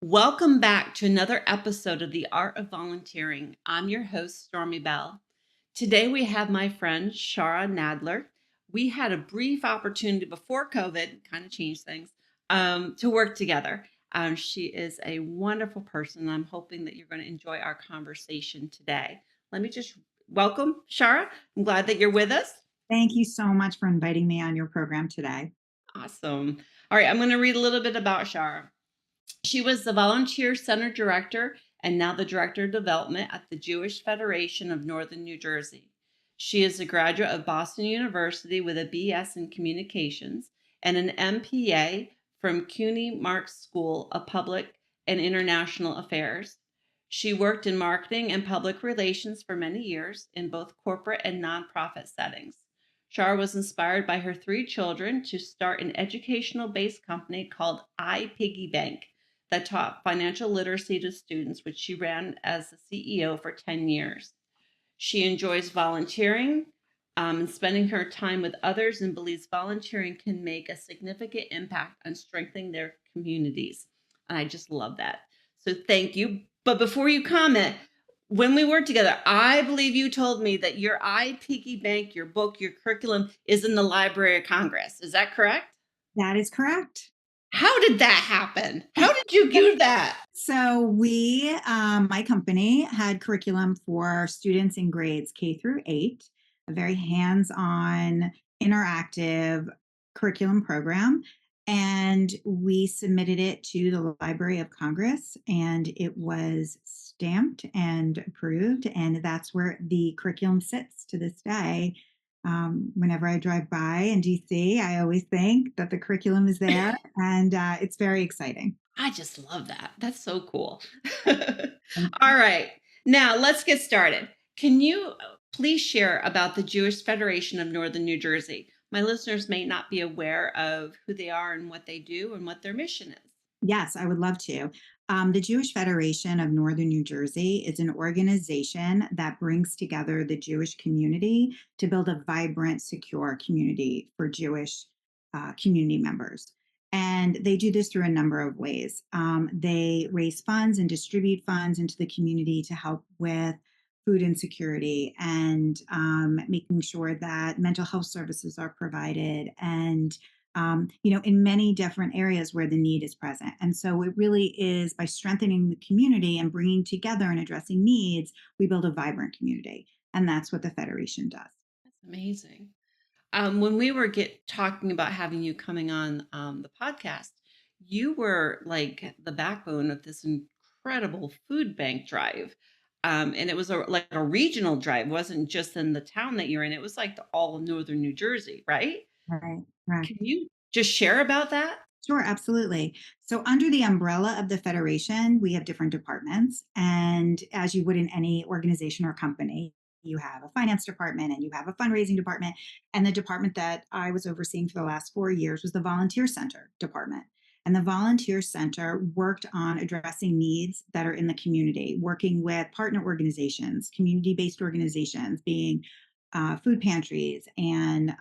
Welcome back to another episode of The Art of Volunteering. I'm your host, Stormy Bell. Today we have my friend, Shara Nadler. We had a brief opportunity before COVID, kind of changed things, to work together. She is a wonderful person, and I'm hoping that you're going to enjoy our conversation today. Let me just welcome Shara. I'm glad that you're with us. Thank you so much for inviting me on your program today. Awesome. All right, I'm going to read a little bit about Shara. She was the volunteer center director and now the director of development at the Jewish Federation of Northern New Jersey. She is a graduate of Boston University with a BS in communications and an MPA from CUNY Marx School of Public and International Affairs. She worked in marketing and public relations for many years in both corporate and nonprofit settings. Shar was inspired by her three children to start an educational based company called iPiggyBank that taught financial literacy to students, which she ran as the CEO for 10 years. She enjoys volunteering and spending her time with others and believes volunteering can make a significant impact on strengthening their communities. And I just love that. So thank you. But before you comment, when we worked together, I believe you told me that your iPiggyBank, your book, your curriculum is in the Library of Congress. Is that correct? That is correct. How did that happen? How did you do that? My company had curriculum for students in grades K through 8, a very hands-on, interactive curriculum program. And we submitted it to the Library of Congress, and it was stamped and approved. And that's where the curriculum sits to this day. Whenever I drive by in DC, I always think that the curriculum is there, and it's very exciting. I just love that. That's so cool. All right. Now let's get started. Can you please share about the Jewish Federation of Northern New Jersey? My listeners may not be aware of who they are and what they do and what their mission is. Yes, I would love to. The Jewish Federation of Northern New Jersey is an organization that brings together the Jewish community to build a vibrant, secure community for Jewish community members. And they do this through a number of ways. They raise funds and distribute funds into the community to help with food insecurity and making sure that mental health services are provided and in many different areas where the need is present. And so it really is by strengthening the community and bringing together and addressing needs, we build a vibrant community. And that's what the Federation does. That's amazing. When we were get talking about having you coming on the podcast, you were like the backbone of this incredible food bank drive. And it was like a regional drive. It wasn't just in the town that you're in. It was like all of northern New Jersey, right? Right, right. Can you just share about that? Sure, absolutely. So, under the umbrella of the Federation, we have different departments. And as you would in any organization or company, you have a finance department and you have a fundraising department. And the department that I was overseeing for the last 4 years was the Volunteer Center department. And the Volunteer Center worked on addressing needs that are in the community, working with partner organizations, community based organizations, being food pantries and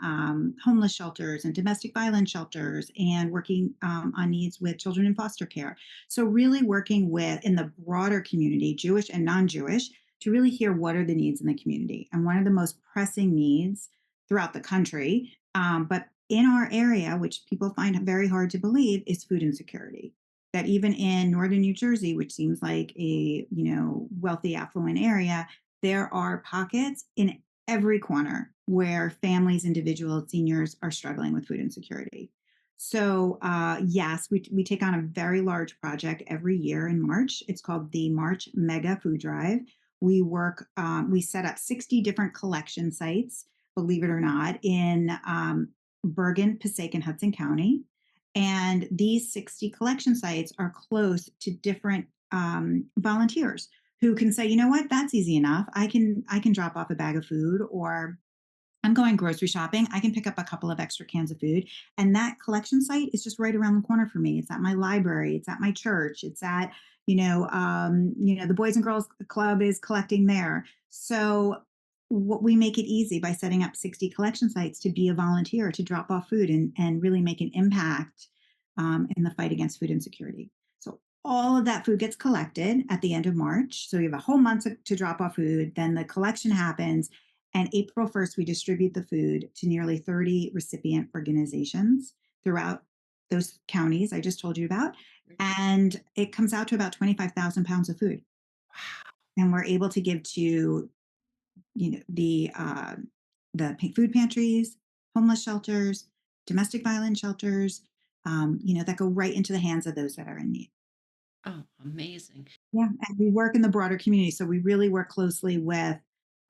homeless shelters and domestic violence shelters and working on needs with children in foster care. So really working with in the broader community, Jewish and non-Jewish, to really hear what are the needs in the community. And one of the most pressing needs throughout the country, but in our area, which people find very hard to believe, is food insecurity. That even in northern New Jersey, which seems like a wealthy, affluent area, there are pockets in every corner where families, individuals, seniors are struggling with food insecurity. So, yes, we take on a very large project every year in March. It's called the March Mega Food Drive. We set up 60 different collection sites, believe it or not, in Bergen, Passaic, and Hudson County. And these 60 collection sites are close to different volunteers who can say, you know what, that's easy enough. I can drop off a bag of food, or I'm going grocery shopping. I can pick up a couple of extra cans of food. And that collection site is just right around the corner for me. It's at my library. It's at my church. It's at, the Boys and Girls Club is collecting there. So what we make it easy by setting up 60 collection sites to be a volunteer, to drop off food and really make an impact in the fight against food insecurity. So All of that food gets collected at the end of March. So you have a whole month to drop off food. Then the collection happens. And April 1st, we distribute the food to nearly 30 recipient organizations throughout those counties I just told you about. And it comes out to about 25,000 pounds of food. And we're able to give to, you know, the food pantries, homeless shelters, domestic violence shelters, that go right into the hands of those that are in need. Oh, amazing. Yeah, and we work in the broader community, so we really work closely with,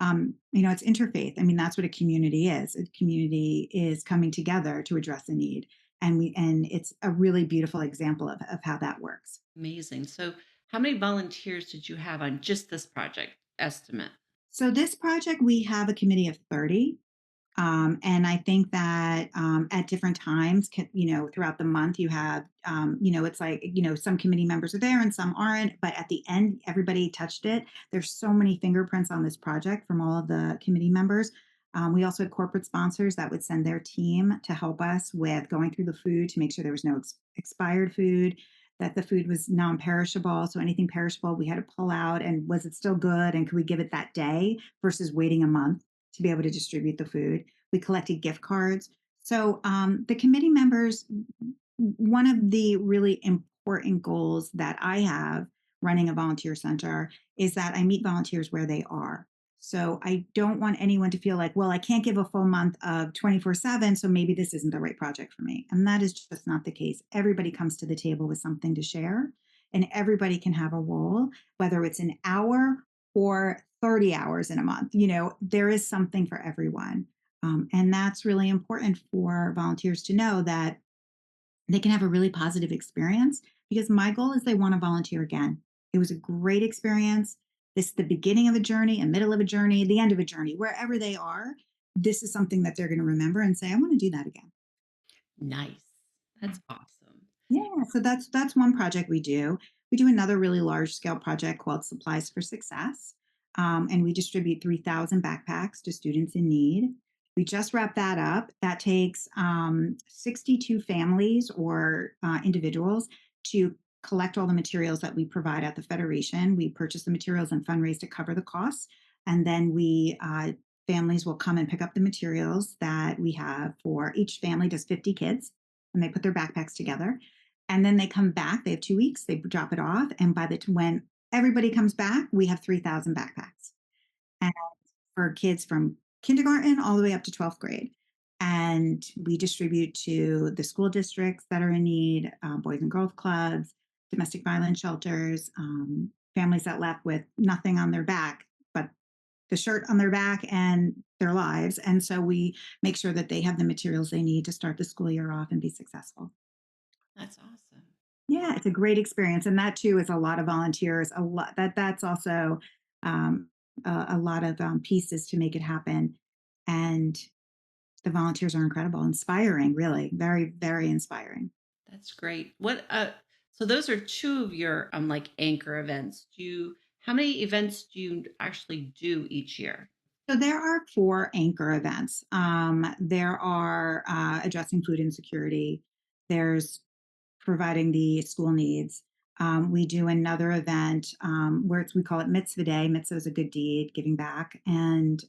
it's interfaith. I mean, that's what a community is. A community is coming together to address a need, and it's a really beautiful example of how that works. Amazing. So, how many volunteers did you have on just this project estimate? So this project, we have a committee of 30. And I think that at different times, throughout the month, you have, it's like, some committee members are there and some aren't. But at the end, everybody touched it. There's so many fingerprints on this project from all of the committee members. We also had corporate sponsors that would send their team to help us with going through the food to make sure there was no expired food, that the food was non perishable. So anything perishable, we had to pull out and was it still good? And could we give it that day versus waiting a month to be able to distribute the food? We collected gift cards. So the committee members, one of the really important goals that I have running a volunteer center is that I meet volunteers where they are. So I don't want anyone to feel like, well, I can't give a full month of 24/7, so maybe this isn't the right project for me. And that is just not the case. Everybody comes to the table with something to share, and everybody can have a role, whether it's an hour or 30 hours in a month. There is something for everyone. And that's really important for volunteers to know that they can have a really positive experience because my goal is they want to volunteer again. It was a great experience. This is the beginning of a journey, a middle of a journey, the end of a journey, wherever they are. This is something that they're going to remember and say, I want to do that again. Nice. That's awesome. Yeah, so that's one project we do. We do another really large scale project called Supplies for Success, and we distribute 3,000 backpacks to students in need. We just wrapped that up. That takes 62 families or individuals to collect all the materials that we provide at the Federation. We purchase the materials and fundraise to cover the costs, and then we families will come and pick up the materials that we have for each family. Does 50 kids, and they put their backpacks together and then they come back. They have 2 weeks. They drop it off, and when everybody comes back, we have 3,000 backpacks, and for kids from kindergarten all the way up to 12th grade. And we distribute to the school districts that are in need, boys and girls clubs, domestic violence shelters, families that left with nothing on their back but the shirt on their back and their lives. And so we make sure that they have the materials they need to start the school year off and be successful. That's awesome. Yeah, it's a great experience, and that too is a lot of volunteers. A lot that's also um, a lot of pieces to make it happen, and the volunteers are incredible, inspiring, really, very, very inspiring. That's great. So those are two of your like anchor events. How many events do you actually do each year? So there are four anchor events. There are addressing food insecurity. There's providing the school needs. We do another event where we call it Mitzvah Day. Mitzvah is a good deed, giving back. And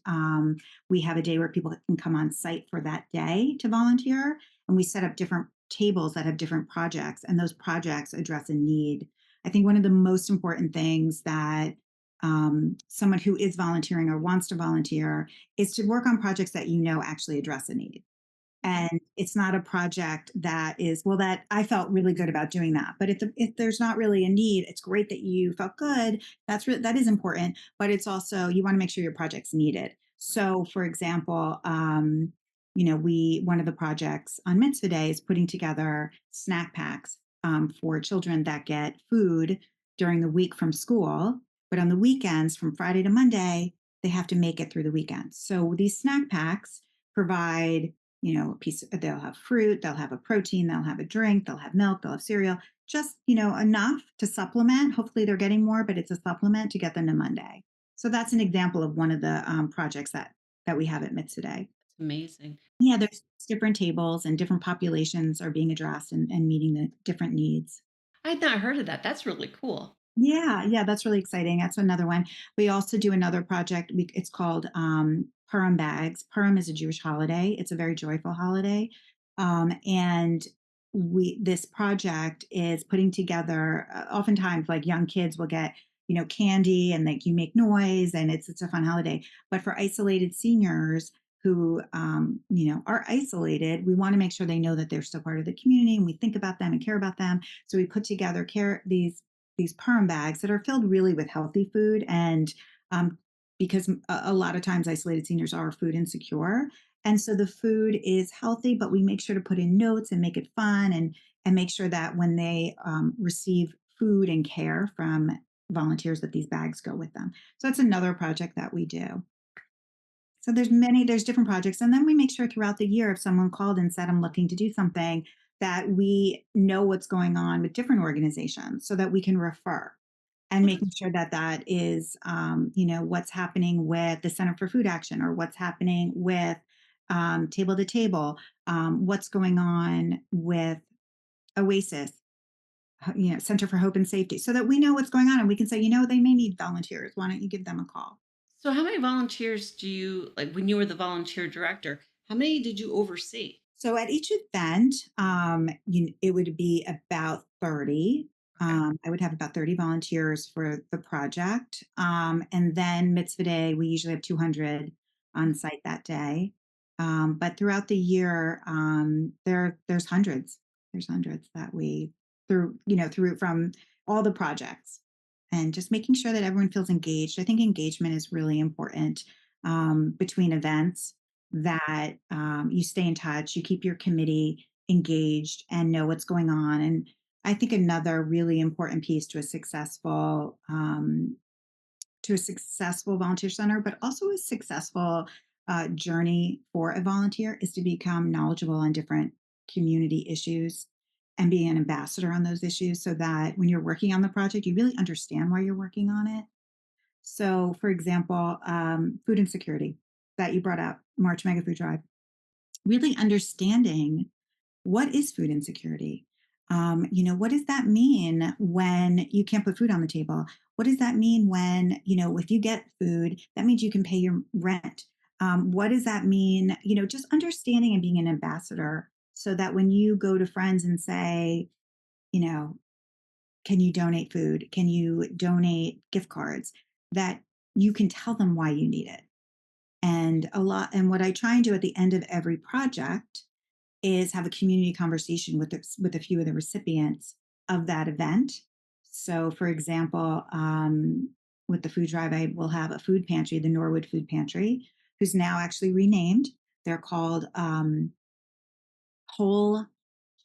we have a day where people can come on site for that day to volunteer. And we set up different tables that have different projects, and those projects address a need. I think one of the most important things that someone who is volunteering or wants to volunteer is to work on projects that actually address a need. And it's not a project that is, well, that I felt really good about doing that. But if there's not really a need, it's great that you felt good. That is important. But it's also, you want to make sure your project's needed. So, for example, one of the projects on Mitzvah Day is putting together snack packs for children that get food during the week from school. But on the weekends, from Friday to Monday, they have to make it through the weekend. So these snack packs provide they'll have fruit, they'll have a protein, they'll have a drink, they'll have milk, they'll have cereal, just, enough to supplement. Hopefully they're getting more, but it's a supplement to get them to Monday. So that's an example of one of the projects that we have at MITS today. Amazing. Yeah, there's different tables and different populations are being addressed and meeting the different needs. I had not heard of that. That's really cool. Yeah, yeah, that's really exciting. That's another one. We also do another project. It's called Purim Bags. Purim is a Jewish holiday. It's a very joyful holiday, and we this project is putting together. Oftentimes, like young kids will get candy and like you make noise, and it's a fun holiday. But for isolated seniors who are isolated, we want to make sure they know that they're still part of the community, and we think about them and care about them. So we put together these perm bags that are filled really with healthy food and because a lot of times isolated seniors are food insecure, and so the food is healthy, but we make sure to put in notes and make it fun and make sure that when they receive food and care from volunteers that these bags go with them. So that's another project that we do. So there's different projects. And then we make sure throughout the year if someone called and said, I'm looking to do something, that we know what's going on with different organizations so that we can refer and Well, making that's sure that that is, what's happening with the Center for Food Action or what's happening with Table to Table, what's going on with Oasis, Center for Hope and Safety, so that we know what's going on and we can say, they may need volunteers. Why don't you give them a call? so how many volunteers do you like when you were the volunteer director? How many did you oversee? So at each event, it would be about 30. Okay. I would have about 30 volunteers for the project. And then Mitzvah Day, we usually have 200 on site that day. But throughout the year, there's hundreds. There's hundreds that we through from all the projects, and just making sure that everyone feels engaged. I think engagement is really important between events, that you stay in touch, you keep your committee engaged and know what's going on. And I think another really important piece to a successful volunteer center, but also a successful journey for a volunteer, is to become knowledgeable on different community issues and be an ambassador on those issues, so that when you're working on the project, you really understand why you're working on it. So, for example, food insecurity that you brought up, March Mega Food Drive, really understanding what is food insecurity. What does that mean when you can't put food on the table? What does that mean when, if you get food, that means you can pay your rent? What does that mean? Just understanding and being an ambassador so that when you go to friends and say, you know, can you donate food? Can you donate gift cards? That you can tell them why you need it. And what I try and do at the end of every project is have a community conversation with a few of the recipients of that event. So, for example, with the food drive, I will have a food pantry, the Norwood Food Pantry, who's now actually renamed. They're called Whole,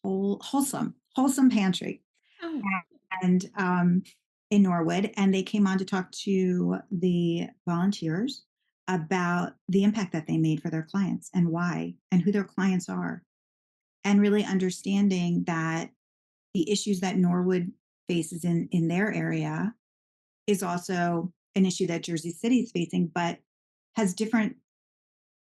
Wholesome Pantry, Oh, and in Norwood, and they came on to talk to the volunteers about the impact that they made for their clients and why and who their clients are, and really understanding that the issues that Norwood faces in their area is also an issue that Jersey City is facing, but has different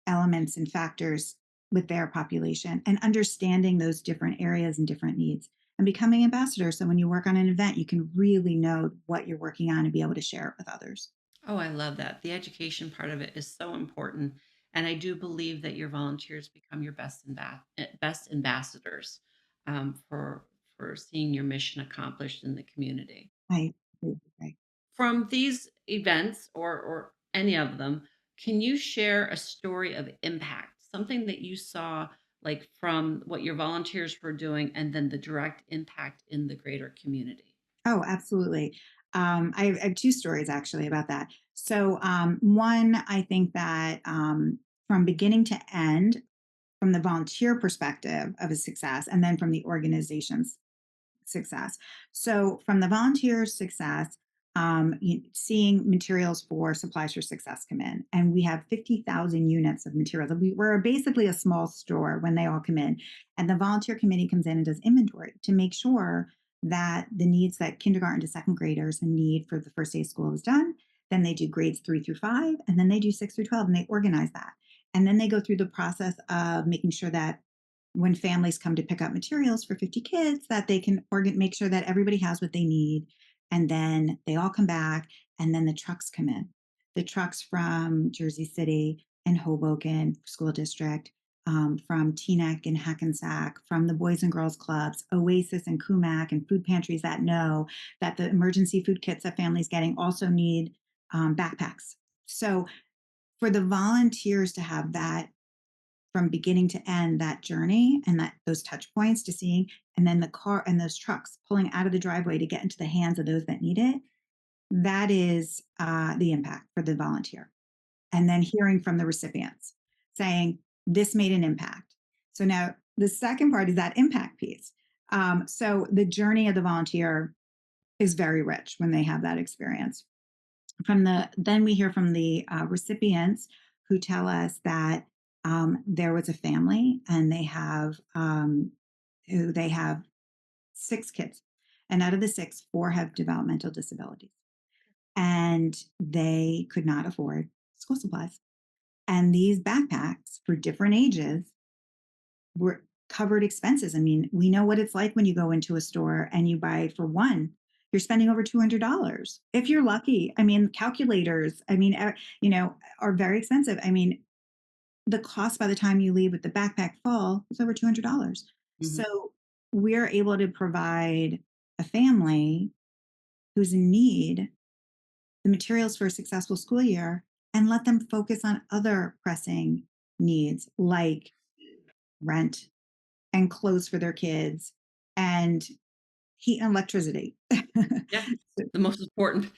elements and factors with their population, and understanding those different areas and different needs and becoming ambassadors. So when you work on an event, you can really know what you're working on and be able to share it with others. oh, I love that. The education part of it is so important, and I do believe that your volunteers become your best ambassadors for seeing your mission accomplished in the community. I agree. From these events or any of them, can you share a story of impact? Something that you saw like from what your volunteers were doing and then the direct impact in the greater community. Oh, absolutely. I have two stories actually about that. So, one, I think that from beginning to end, from the volunteer perspective of a success, and then from the organization's success. So, from the volunteers' success, seeing materials for Supplies for Success come in, and we have 50,000 units of materials. We're basically a small store when they all come in, and the volunteer committee comes in and does inventory to make sure that the needs that kindergarten to second graders need for the first day of school is done. Then they do grades 3 through 5, and then they do 6 through 12, and they organize that. And then they go through the process of making sure that when families come to pick up materials for 50 kids, that they can make sure that everybody has what they need. And then they all come back, and then the trucks come in. The trucks from Jersey City and Hoboken School District, from Teaneck and Hackensack, from the Boys and Girls Clubs, Oasis and Kumac, and food pantries that know that the emergency food kits that families getting also need backpacks. So for the volunteers to have that from beginning to end, that journey and that those touch points to seeing, and then the car and those trucks pulling out of the driveway to get into the hands of those that need it, that is the impact for the volunteer. And then hearing from the recipients saying, this made an impact. So now the second part is that impact piece. So the journey of the volunteer is very rich when they have that experience. Then we hear from the recipients who tell us that there was a family and they have 6 kids, and out of the 6, 4 have developmental disabilities, and they could not afford school supplies. And these backpacks for different ages were covered expenses. I mean, we know what it's like when you go into a store and you buy for one, you're spending over $200. If you're lucky, I mean, calculators, I mean, are very expensive. I mean, the cost by the time you leave with the backpack full is over $200. Mhm. So we're able to provide a family who's in need the materials for a successful school year and let them focus on other pressing needs like rent and clothes for their kids and heat and electricity. Yeah. The most important,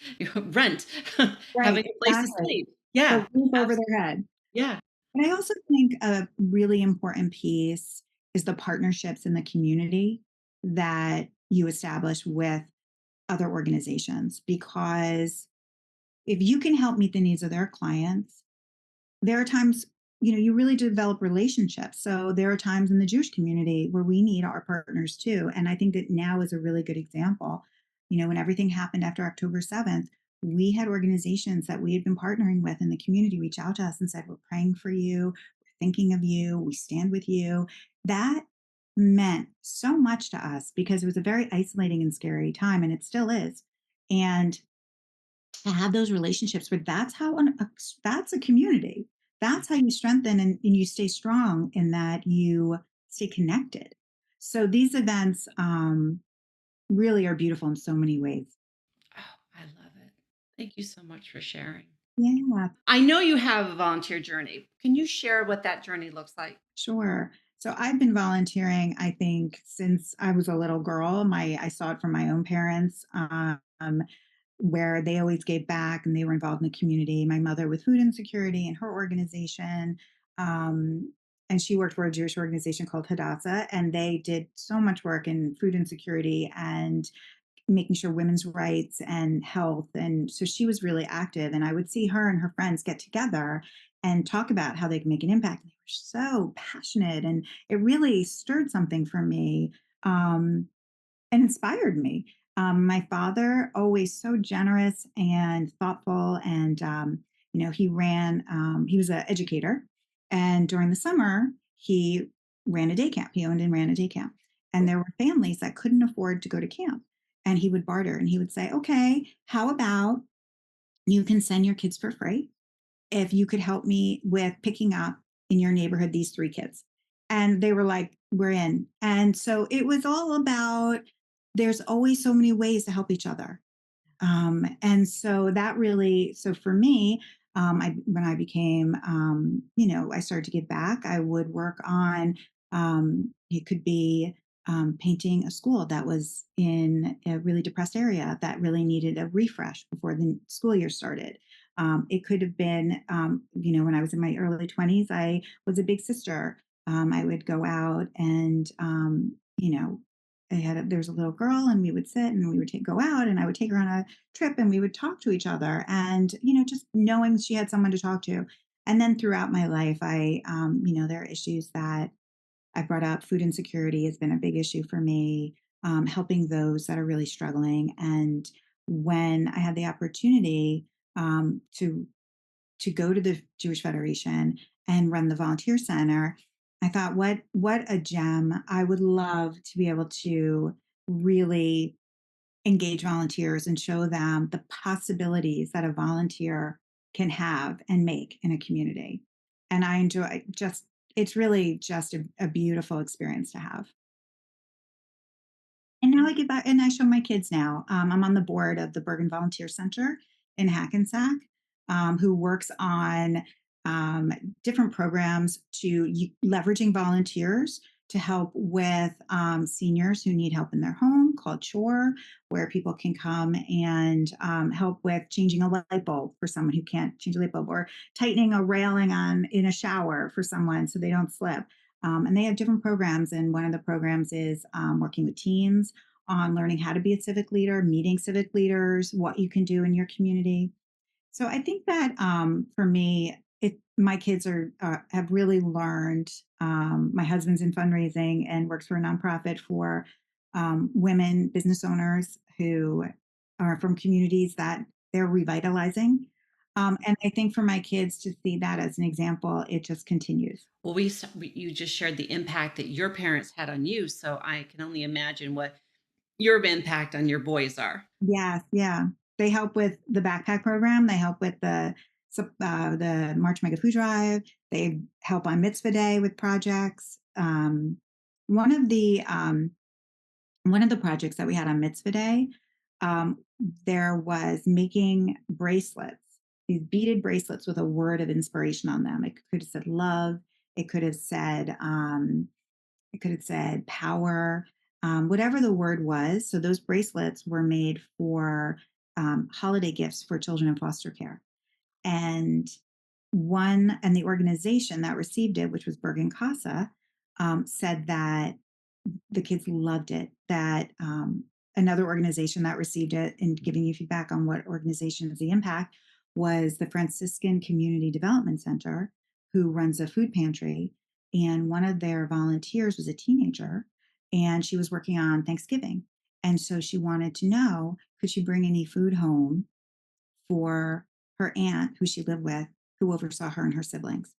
rent, Right, having a place to exactly. sleep. The Yeah, roof over absolutely. their head. Yeah. And I also think a really important piece is the partnerships in the community that you establish with other organizations, because if you can help meet the needs of their clients, there are times, you really develop relationships. So there are times in the Jewish community where we need our partners too. And I think that now is a really good example. When everything happened after October 7th, we had organizations that we had been partnering with in the community reach out to us and said, we're praying for you, we're thinking of you, we stand with you. That meant so much to us because it was a very isolating and scary time, and it still is. And to have those relationships where that's a community. That's how you strengthen and you stay strong in that you stay connected. So these events really are beautiful in so many ways. Oh, I love it. Thank you so much for sharing. Yeah, I know you have a volunteer journey. Can you share what that journey looks like? sure. So I've been volunteering, I think, since I was a little girl. I saw it from my own parents. Where they always gave back and they were involved in the community. My mother with food insecurity and her organization. Um, and she worked for a Jewish organization called Hadassah, and they did so much work in food insecurity and making sure women's rights and health. And so she was really active. And I would see her and her friends get together and talk about how they can make an impact. And they were so passionate, and it really stirred something for me. And inspired me. My father, always so generous and thoughtful, and he was an educator, and during the summer he ran a day camp. He owned and ran a day camp, and there were families that couldn't afford to go to camp, and he would barter, and he would say, "Okay, how about you can send your kids for free if you could help me with picking up in your neighborhood these 3 kids." And they were like, we're in. And so it was all about there's always so many ways to help each other. And so that really, so for me, when I became, I started to give back, I would work on, it could be painting a school that was in a really depressed area that really needed a refresh before the school year started. It could have been, when I was in my early 20s, I was a big sister. I would go out and, there's a little girl, and we would sit and we would go out, and I would take her on a trip, and we would talk to each other, and just knowing she had someone to talk to. And then throughout my life, there are issues that I brought up. Food insecurity has been a big issue for me, helping those that are really struggling. And when I had the opportunity to go to the Jewish Federation and run the volunteer center, I thought, what a gem. I would love to be able to really engage volunteers and show them the possibilities that a volunteer can have and make in a community. And I enjoy just, it's really just a beautiful experience to have. And now I get back and I show my kids now. I'm on the board of the Bergen Volunteer Center in Hackensack, who works on um, different programs to leveraging volunteers to help with seniors who need help in their home, called Chore, where people can come and help with changing a light bulb for someone who can't change a light bulb, or tightening a railing on in a shower for someone so they don't slip. And they have different programs. And one of the programs is working with teens on learning how to be a civic leader, meeting civic leaders, what you can do in your community. So I think that for me, my kids are have really learned. My husband's in fundraising and works for a nonprofit for women business owners who are from communities that they're revitalizing. And I think for my kids to see that as an example, it just continues. Well, you just shared the impact that your parents had on you, so I can only imagine what your impact on your boys are. Yes, yeah. They help with the backpack program. They help with the March Mega Food Drive. They help on Mitzvah Day with projects. One of the one of the projects that we had on Mitzvah Day, um, there was making bracelets, these beaded bracelets with a word of inspiration on them. It could have said love. It could have said power, whatever the word was. So those bracelets were made for holiday gifts for children in foster care. And the organization that received it, which was Bergen Casa, said that the kids loved it. That another organization that received it, and giving you feedback on what organization is the impact, was the Franciscan Community Development Center, who runs a food pantry. And one of their volunteers was a teenager, and she was working on Thanksgiving. And so she wanted to know, could she bring any food home for her aunt who she lived with, who oversaw her and her siblings.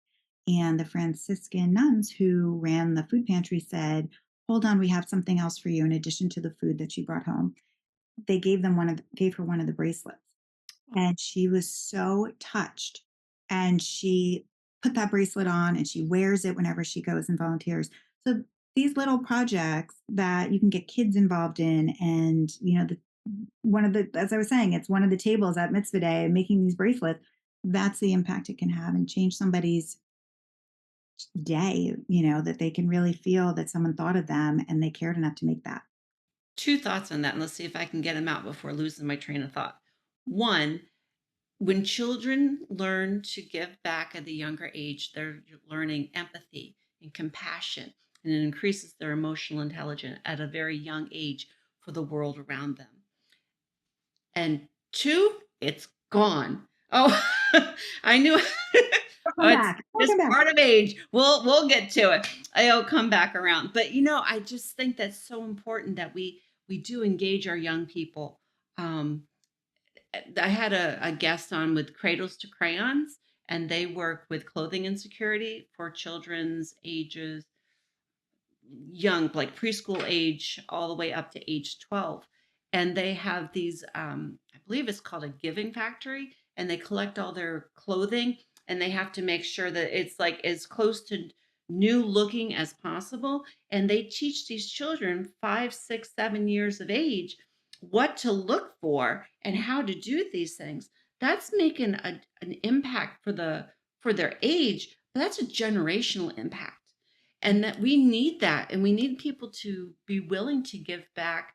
And the Franciscan nuns who ran the food pantry said, "Hold on, we have something else for you in addition to the food that she brought home." They gave her one of the bracelets, and she was so touched. And she put that bracelet on and she wears it whenever she goes and volunteers. So these little projects that you can get kids involved in, and one of the as I was saying, it's one of the tables at Mitzvah Day, making these bracelets. That's the impact it can have and change somebody's day, that they can really feel that someone thought of them and they cared enough to make that. Two thoughts on that, and let's see if I can get them out before losing my train of thought. One, when children learn to give back at a younger age, they're learning empathy and compassion, and it increases their emotional intelligence at a very young age for the world around them. And two, it's gone. Oh, I knew oh, Welcome back. it's Welcome back. part of age. We'll get to it. I'll come back around. But I just think that's so important that we do engage our young people. Um, I had a guest on with Cradles to Crayons, and they work with clothing insecurity for children's ages young, like preschool age, all the way up to age 12. And they have these, I believe it's called a giving factory, and they collect all their clothing, and they have to make sure that it's like as close to new looking as possible. And they teach these children 5, 6, 7 years of age what to look for and how to do these things. That's making an impact for their age, but that's a generational impact, and that we need that, and we need people to be willing to give back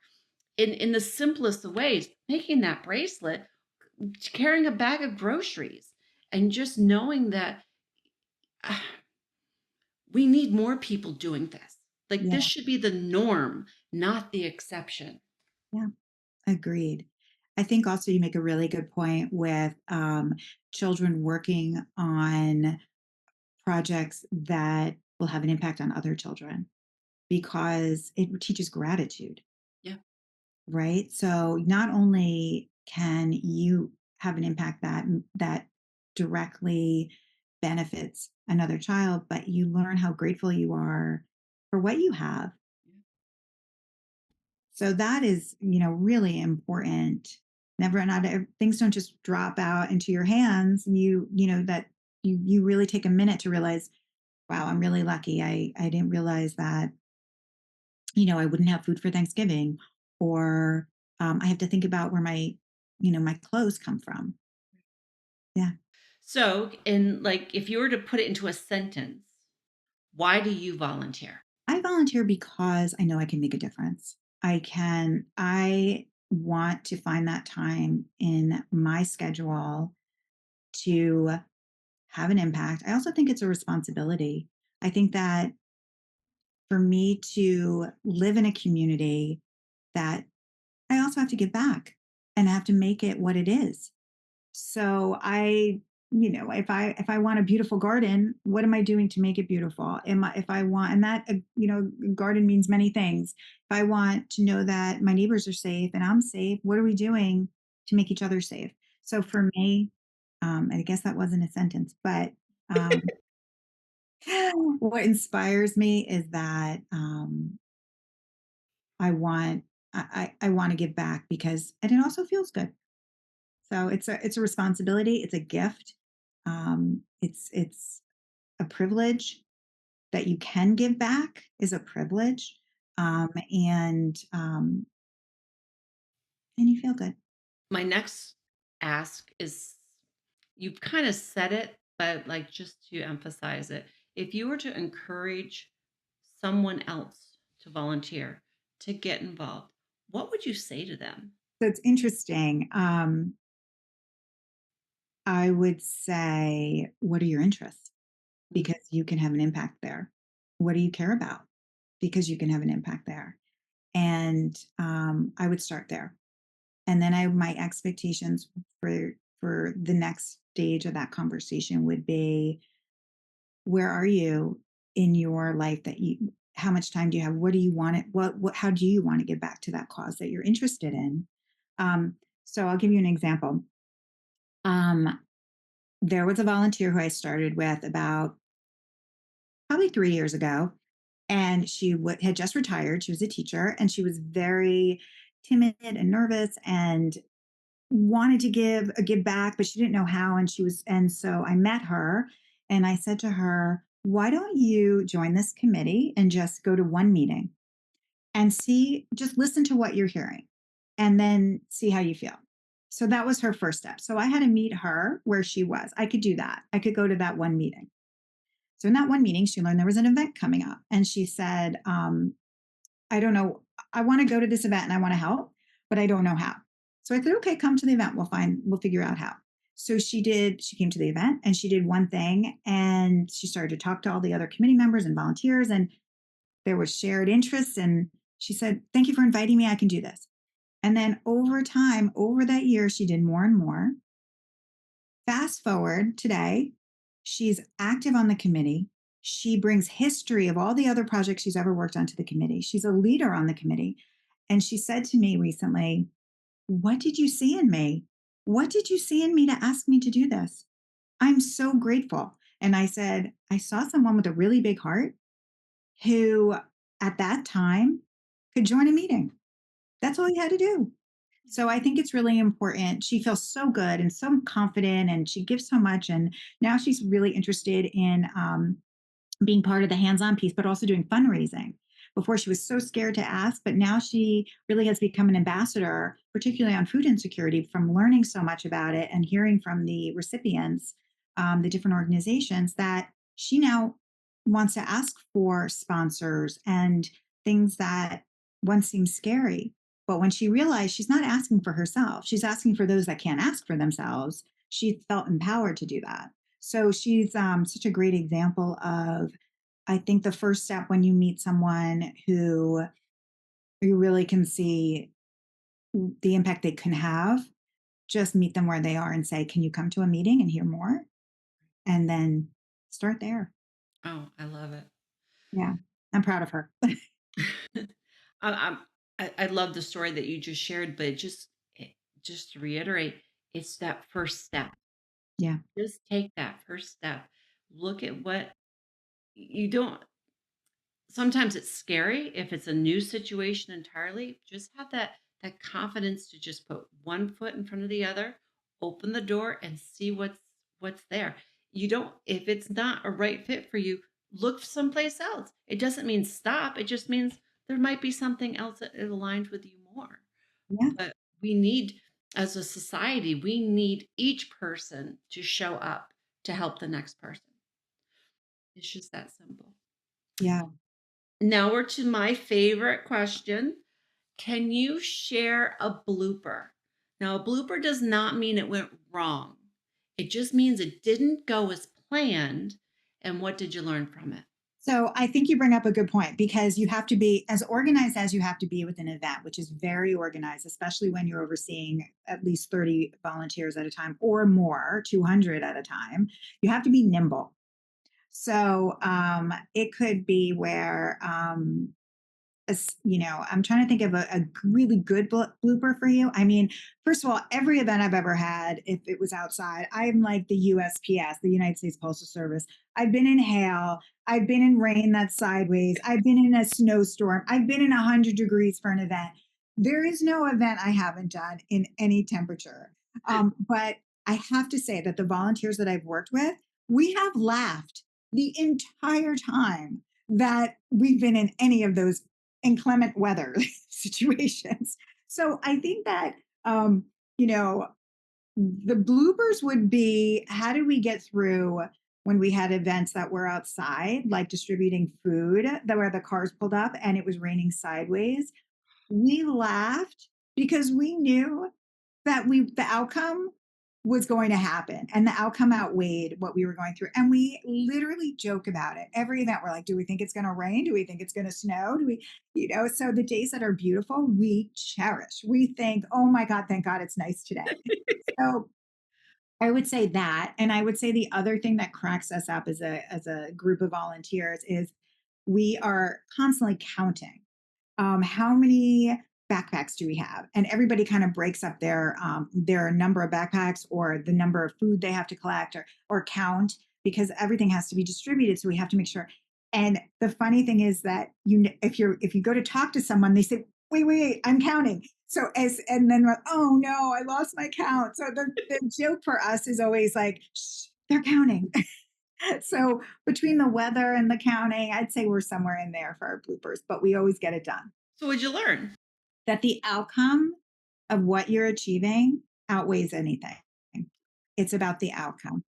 in the simplest of ways, making that bracelet, carrying a bag of groceries, and just knowing that uh, we need more people doing this. Like, Yeah, this should be the norm, not the exception. yeah, agreed. I think also you make a really good point with children working on projects that will have an impact on other children, because it teaches gratitude, Yeah. right? So not only can you have an impact that directly benefits another child, but you learn how grateful you are for what you have. So that is, really important. Never not things don't just drop out into your hands. That you really take a minute to realize, wow, I'm really lucky. I didn't realize that, I wouldn't have food for Thanksgiving, or I have to think about where my clothes come from. Yeah. So, in like, if you were to put it into a sentence, why do you volunteer? I volunteer because I know I can make a difference. I want to find that time in my schedule to have an impact. I also think it's a responsibility. I think that for me to live in a community, that I also have to give back and I have to make it what it is. So if I want a beautiful garden, what am I doing to make it beautiful? If I want, and that garden means many things. If I want to know that my neighbors are safe and I'm safe, what are we doing to make each other safe? So for me, I guess that wasn't a sentence, but um, what inspires me is that I want I want to give back because and it also feels good. So it's a responsibility. It's a gift. It's a privilege that you can give back is a privilege, um, and um, and you feel good. My next ask is, you've kind of said it, but like, just to emphasize it, if you were to encourage someone else to volunteer, to get involved, what would you say to them? So it's interesting. I would say, what are your interests? Mm. Because you can have an impact there. What do you care about? Because you can have an impact there. And I would start there. And then my expectations for the next stage of that conversation would be, where are you in your life, that you how much time do you have, what do you want it what how do you want to give back to that cause that you're interested in? So I'll give you an example. um, there was a volunteer who I started with about probably 3 years ago, and she had just retired. She was a teacher and she was very timid and nervous and wanted to give back, but she didn't know how. And so I met her and I said to her, why don't you join this committee and just go to one meeting and just listen to what you're hearing and then see how you feel. So that was her first step. So I had to meet her where she was. I could do that. I could go to that one meeting. So in that one meeting, she learned there was an event coming up and she said, I don't know. I want to go to this event and I want to help, but I don't know how. So I said, okay, come to the event. We'll figure out how. So she came to the event and she did one thing and she started to talk to all the other committee members and volunteers, and there was shared interests. And she said, thank you for inviting me. I can do this. And then over time, over that year, she did more and more. Fast forward today, she's active on the committee. She brings history of all the other projects she's ever worked on to the committee. She's a leader on the committee. And she said to me recently, what did you see in me? What did you see in me to ask me to do this? I'm so grateful. And I said, I saw someone with a really big heart who at that time could join a meeting. That's all you had to do. So I think it's really important. She feels so good and so confident, and she gives so much. And now she's really interested in being part of the hands-on piece, but also doing fundraising. Before she was so scared to ask, but now she really has become an ambassador, particularly on food insecurity, from learning so much about it and hearing from the recipients, the different organizations, that she now wants to ask for sponsors and things that once seemed scary. But when she realized she's not asking for herself, she's asking for those that can't ask for themselves, she felt empowered to do that. So she's such a great example of, I think, the first step when you meet someone who you really can see the impact they can have, just meet them where they are and say, can you come to a meeting and hear more? And then start there. Oh, I love it. Yeah. I'm proud of her. I, I'm, I love the story that you just shared, but just to reiterate, it's that first step. Yeah. Just take that first step. Look at what you don't sometimes it's scary if it's a new situation entirely. Just have that confidence to just put one foot in front of the other, open the door and see what's there. You don't if it's not a right fit for you, look someplace else. It doesn't mean stop. It just means there might be something else that aligns with you more. Yeah. But we need as a society, we need each person to show up to help the next person. It's just that simple. Yeah. Now we're to my favorite question. Can you share a blooper? Now, a blooper does not mean it went wrong. It just means it didn't go as planned. And what did you learn from it? So I think you bring up a good point because you have to be as organized as you have to be with an event, which is very organized, especially when you're overseeing at least 30 volunteers at a time or more, 200 at a time. You have to be nimble. So it could be where I'm trying to think of a really good blooper for you. I mean, first of all, every event I've ever had, if it was outside, I'm like the USPS, the United States Postal Service. I've been in hail. I've been in rain that's sideways. I've been in a snowstorm. I've been in 100 degrees for an event. There is no event I haven't done in any temperature. But I have to say that the volunteers that I've worked with, we have laughed the entire time that we've been in any of those inclement weather situations. So I think that, you know, the bloopers would be how did we get through when we had events that were outside, like distributing food, that where the cars pulled up and it was raining sideways. We laughed because we knew that the outcome was going to happen and the outcome outweighed what we were going through. And we literally joke about it. Every event we're like, do we think it's going to rain? Do we think it's going to snow? Do we, so the days that are beautiful, we cherish. We think, oh my God, thank God it's nice today. So I would say that. And I would say the other thing that cracks us up as a group of volunteers is we are constantly counting how many backpacks do we have? And everybody kind of breaks up their number of backpacks or the number of food they have to collect or count because everything has to be distributed. So we have to make sure. And the funny thing is that if you go to talk to someone, they say, wait, I'm counting. So and then we're, oh no, I lost my count. So the joke for us is always like, shh, they're counting. So between the weather and the counting, I'd say we're somewhere in there for our bloopers, but we always get it done. So what'd you learn? That the outcome of what you're achieving outweighs anything. It's about the outcome.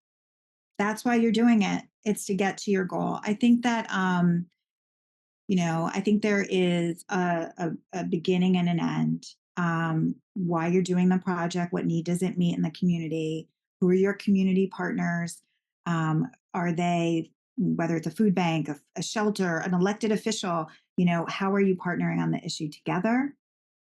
That's why you're doing it. It's to get to your goal. I think that I think there is a beginning and an end. Why you're doing the project, what need does it meet in the community? Who are your community partners? Are they, whether it's a food bank, a shelter, an elected official, how are you partnering on the issue together?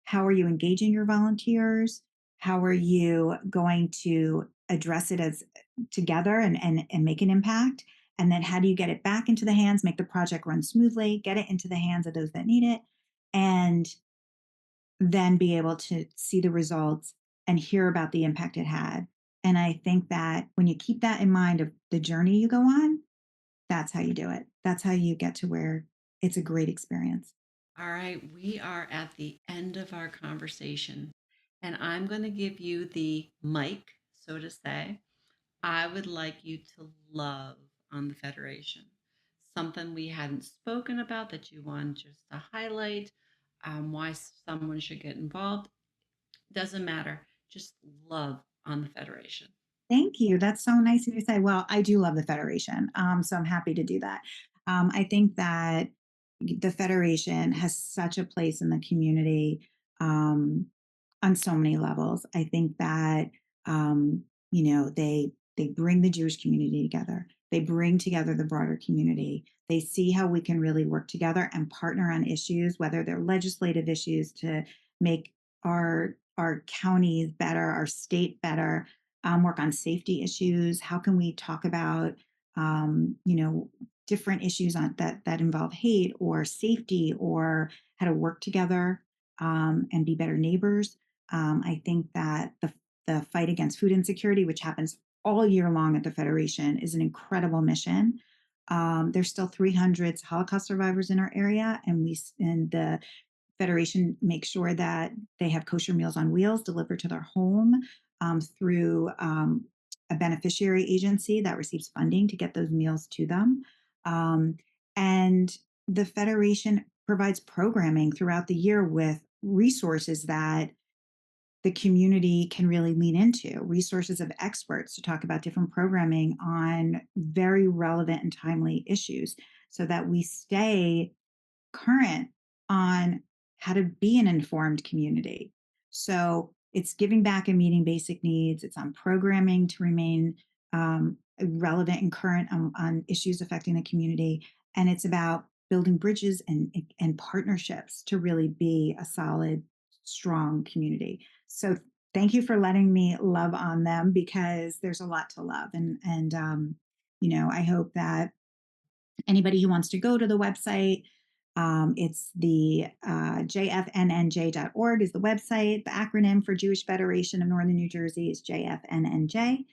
How are you engaging your volunteers? How are you going to address it as together and make an impact? And then how do you get it back into the hands, make the project run smoothly, get it into the hands of those that need it, and then be able to see the results and hear about the impact it had. And I think that when you keep that in mind of the journey you go on, that's how you do it. That's how you get to where it's a great experience. All right, we are at the end of our conversation, and I'm going to give you the mic, so to say. I would like you to love on the Federation. Something we hadn't spoken about that you want just to highlight, why someone should get involved. Doesn't matter. Just love on the Federation. Thank you. That's so nice of you to say. Well, I do love the Federation, so I'm happy to do that. I think that the Federation has such a place in the community on so many levels. I think that they bring the Jewish community together. They bring together the broader community. They see how we can really work together and partner on issues, whether they're legislative issues to make our counties better, our state better, work on safety issues. How can we talk about different issues that involve hate or safety or how to work together and be better neighbors? I think that the fight against food insecurity, which happens all year long at the Federation is an incredible mission. There's still 300 Holocaust survivors in our area, and the Federation makes sure that they have kosher meals on wheels delivered to their home through a beneficiary agency that receives funding to get those meals to them. Um, and the Federation provides programming throughout the year with resources that the community can really lean into, resources of experts to talk about different programming on very relevant and timely issues so that we stay current on how to be an informed community. So it's giving back and meeting basic needs. It's on programming to remain relevant and current on issues affecting the community. And it's about building bridges and partnerships to really be a solid, strong community. So thank you for letting me love on them because there's a lot to love. I hope that anybody who wants to go to the website, it's the jfnnj.org is the website. The acronym for Jewish Federation of Northern New Jersey is JFNNJ.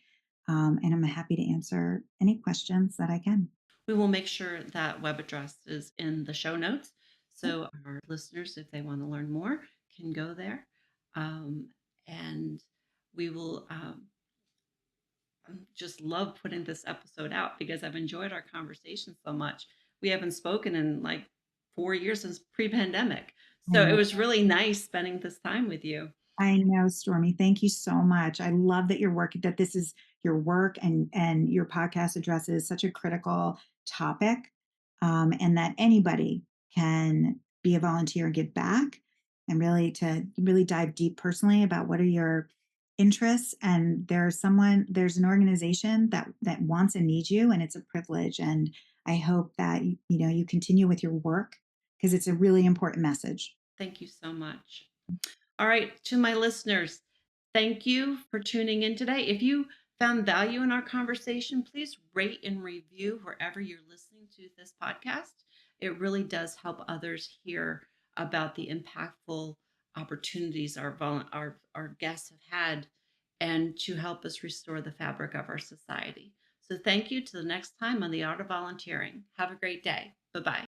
And I'm happy to answer any questions that I can. We will make sure that web address is in the show notes. So our listeners, if they want to learn more, can go there. Um, and we will just love putting this episode out because I've enjoyed our conversation so much. We haven't spoken in like 4 years since pre-pandemic. I So it know. was really nice spending this time with you. I know, Stormy. Thank you so much. I love that that this is your work and your podcast addresses such a critical topic, and that anybody can be a volunteer and give back, and really dive deep personally about what are your interests. And there's an organization that wants and needs you, and it's a privilege. And I hope that you continue with your work because it's a really important message. Thank you so much. All right, to my listeners, thank you for tuning in today. If you found value in our conversation, please rate and review wherever you're listening to this podcast. It really does help others hear about the impactful opportunities our guests have had and to help us restore the fabric of our society. So thank you. To the next time on The Art of Volunteering. Have a great day. Bye-bye.